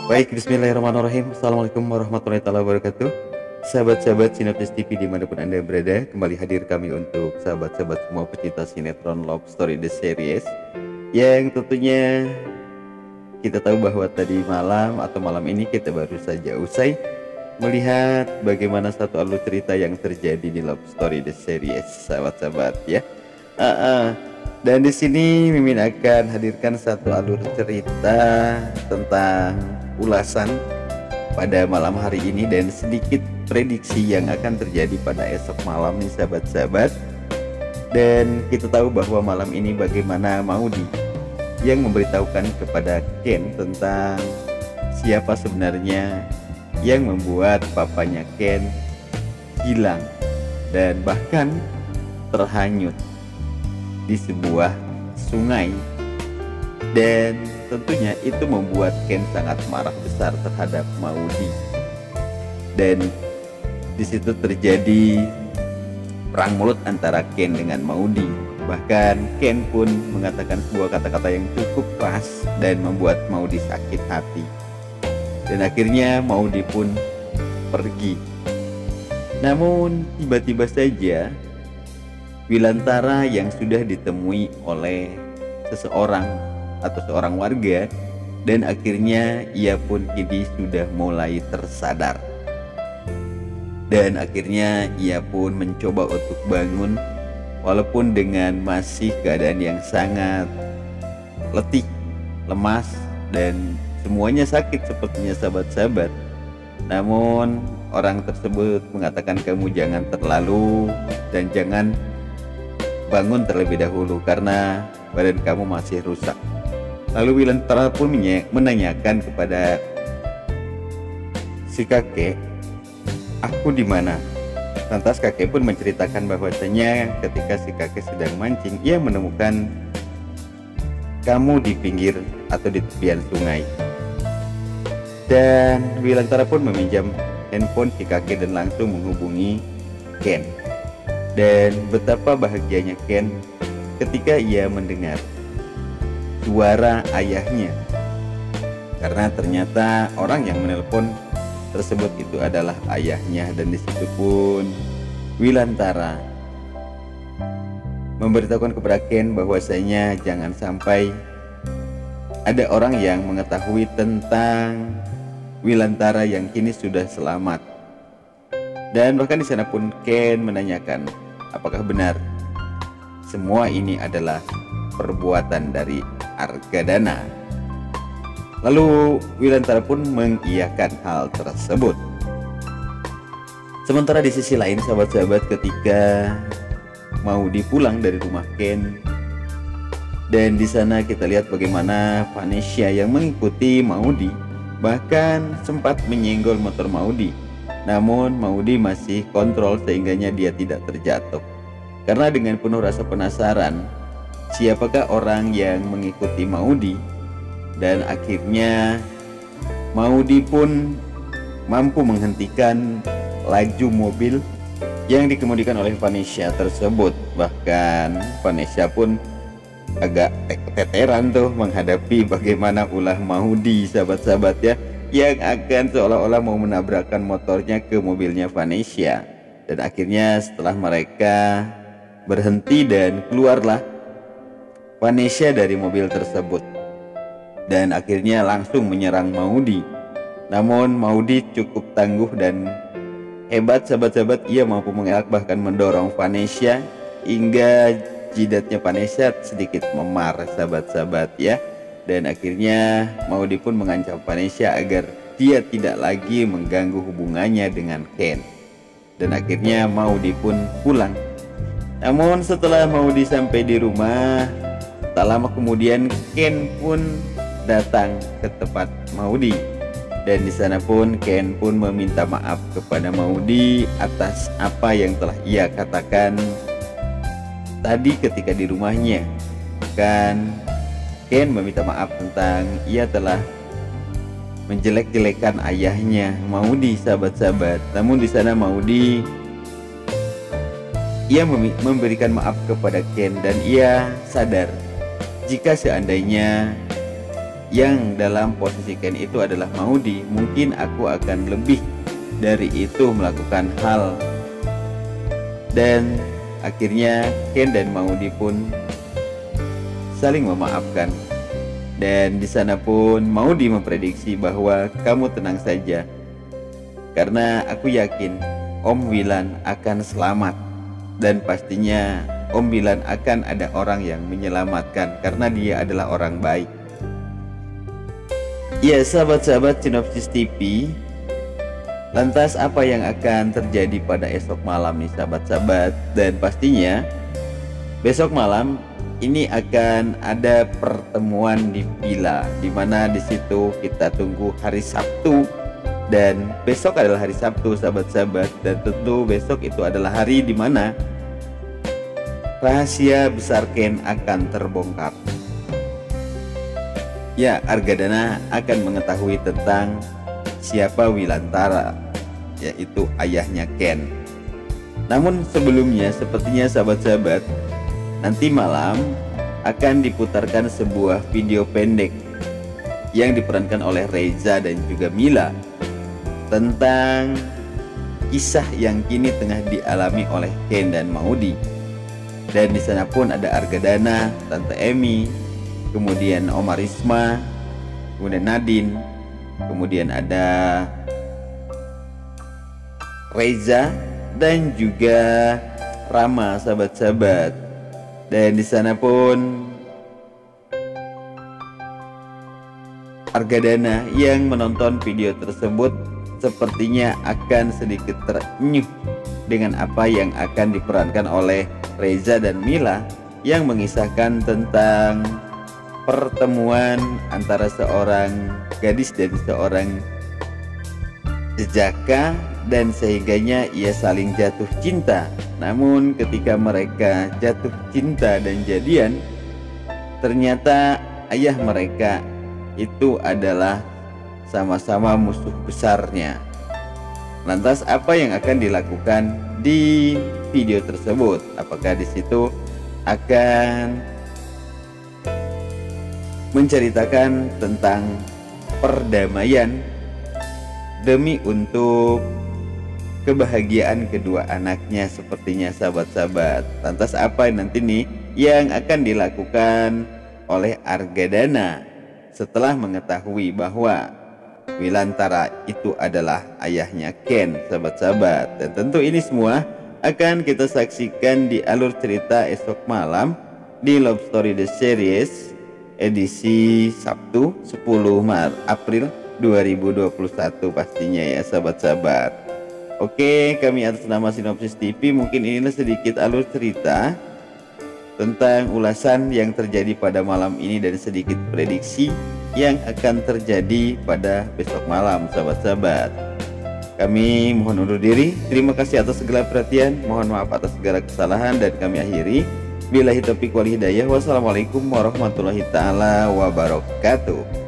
Baik, bismillahirrahmanirrahim. Assalamualaikum warahmatullahi wabarakatuh. Sahabat-sahabat Sinopsis TV dimanapun Anda berada, kembali hadir kami untuk sahabat-sahabat semua pecinta sinetron Love Story The Series. Yang tentunya kita tahu bahwa tadi malam atau malam ini kita baru saja usai melihat bagaimana satu alur cerita yang terjadi di Love Story The Series, sahabat-sahabat ya. Dan di sini Mimin akan hadirkan satu alur cerita tentang ulasan pada malam hari ini dan sedikit prediksi yang akan terjadi pada esok malam nih sahabat-sahabat. Dan kita tahu bahwa malam ini bagaimana Maudy yang memberitahukan kepada Ken tentang siapa sebenarnya yang membuat papanya Ken hilang dan bahkan terhanyut di sebuah sungai, dan tentunya itu membuat Ken sangat marah besar terhadap Maudy. Dan di situ terjadi perang mulut antara Ken dengan Maudy. Bahkan Ken pun mengatakan sebuah kata-kata yang cukup keras dan membuat Maudy sakit hati. Dan akhirnya Maudy pun pergi. Namun tiba-tiba saja Wilantara yang sudah ditemui oleh seseorang atau seorang warga, dan akhirnya ia pun kini sudah mulai tersadar. Dan akhirnya ia pun mencoba untuk bangun walaupun dengan masih keadaan yang sangat letih, lemas, dan semuanya sakit sepertinya sahabat-sahabat. Namun orang tersebut mengatakan kamu jangan terlalu dan jangan bangun terlebih dahulu karena badan kamu masih rusak. Lalu Wilantara pun menanyakan kepada si kakek, aku di mana? Lantas kakek pun menceritakan bahwasanya ketika si kakek sedang mancing, ia menemukan kamu di pinggir atau di tepian sungai. Dan Wilantara pun meminjam handphone si kakek dan langsung menghubungi Ken. Dan betapa bahagianya Ken ketika ia mendengar suara ayahnya, karena ternyata orang yang menelpon tersebut itu adalah ayahnya. Dan disitu pun Wilantara memberitahukan kepada Ken bahwasanya jangan sampai ada orang yang mengetahui tentang Wilantara yang kini sudah selamat. Dan bahkan di sana pun Ken menanyakan, apakah benar semua ini adalah perbuatan dari Argadana? Lalu Wilantara pun mengiyakan hal tersebut. Sementara di sisi lain sahabat-sahabat, ketika Maudy pulang dari rumah Ken, dan di sana kita lihat bagaimana Vanessa yang mengikuti Maudy bahkan sempat menyenggol motor Maudy. Namun Maudy masih kontrol sehingganya dia tidak terjatuh. Karena dengan penuh rasa penasaran, siapakah orang yang mengikuti Maudy? Dan akhirnya Maudy pun mampu menghentikan laju mobil yang dikemudikan oleh Vanessa tersebut. Bahkan Vanessa pun agak keteteran tuh menghadapi bagaimana ulah Maudy sahabat-sahabat ya, yang akan seolah-olah mau menabrakkan motornya ke mobilnya Vanessa. Dan akhirnya setelah mereka berhenti dan keluarlah Vanessa dari mobil tersebut, dan akhirnya langsung menyerang Maudy. Namun Maudy cukup tangguh dan hebat sahabat-sahabat, ia mampu mengelak bahkan mendorong Vanessa hingga jidatnya Vanessa sedikit memar sahabat-sahabat ya. Dan akhirnya Maudy pun mengancam Vanessa agar dia tidak lagi mengganggu hubungannya dengan Ken. Dan akhirnya Maudy pun pulang. Namun setelah Maudy sampai di rumah, tak lama kemudian Ken pun datang ke tempat Maudy. Dan di sana pun Ken pun meminta maaf kepada Maudy atas apa yang telah ia katakan tadi ketika di rumahnya. Kan Ken meminta maaf tentang ia telah menjelek-jelekan ayahnya Maudy sahabat-sahabat. Namun di sana Maudy ia memberikan maaf kepada Ken, dan ia sadar jika seandainya yang dalam posisi Ken itu adalah Maudy, mungkin aku akan lebih dari itu melakukan hal. Dan akhirnya Ken dan Maudy pun saling memaafkan. Dan di sana pun Maudy memprediksi bahwa kamu tenang saja, karena aku yakin Om Wilan akan selamat, dan pastinya Om Wilan akan ada orang yang menyelamatkan karena dia adalah orang baik. Ya sahabat-sahabat Sinopsis TV, lantas apa yang akan terjadi pada esok malam nih sahabat-sahabat? Dan pastinya besok malam ini akan ada pertemuan di villa, dimana di situ kita tunggu hari Sabtu. Dan besok adalah hari Sabtu sahabat-sahabat, dan tentu besok itu adalah hari dimana rahasia besar Ken akan terbongkar. Ya, Argadana akan mengetahui tentang siapa Wilantara, yaitu ayahnya Ken. Namun sebelumnya, sepertinya sahabat-sahabat, nanti malam akan diputarkan sebuah video pendek yang diperankan oleh Reza dan juga Mila tentang kisah yang kini tengah dialami oleh Ken dan Maudy. Dan di sana pun ada Argadana, Tante Emi, kemudian Omar Isma, kemudian Nadine, kemudian ada Reza dan juga Rama sahabat-sahabat. Dan di sana pun Argadana yang menonton video tersebut sepertinya akan sedikit terenyuh dengan apa yang akan diperankan oleh Reza dan Mila yang mengisahkan tentang pertemuan antara seorang gadis dan seorang jejaka, dan sehingganya ia saling jatuh cinta. Namun ketika mereka jatuh cinta dan jadian, ternyata ayah mereka itu adalah sama-sama musuh besarnya. Lantas apa yang akan dilakukan di video tersebut? Apakah di situ akan menceritakan tentang perdamaian demi untuk kebahagiaan kedua anaknya sepertinya sahabat-sahabat? Lantas apa nanti nih yang akan dilakukan oleh Argadana setelah mengetahui bahwa Wilantara itu adalah ayahnya Ken sahabat-sahabat? Dan tentu ini semua akan kita saksikan di alur cerita esok malam di Love Story The Series edisi Sabtu 10 April 2021 pastinya ya sahabat-sahabat. Oke, kami atas nama Sinopsis TV mungkin inilah sedikit alur cerita tentang ulasan yang terjadi pada malam ini dan sedikit prediksi yang akan terjadi pada besok malam sahabat-sahabat. Kami mohon undur diri. Terima kasih atas segala perhatian. Mohon maaf atas segala kesalahan dan kami akhiri. Billahi taufiq wal hidayah. Wassalamualaikum warahmatullahi taala wabarakatuh.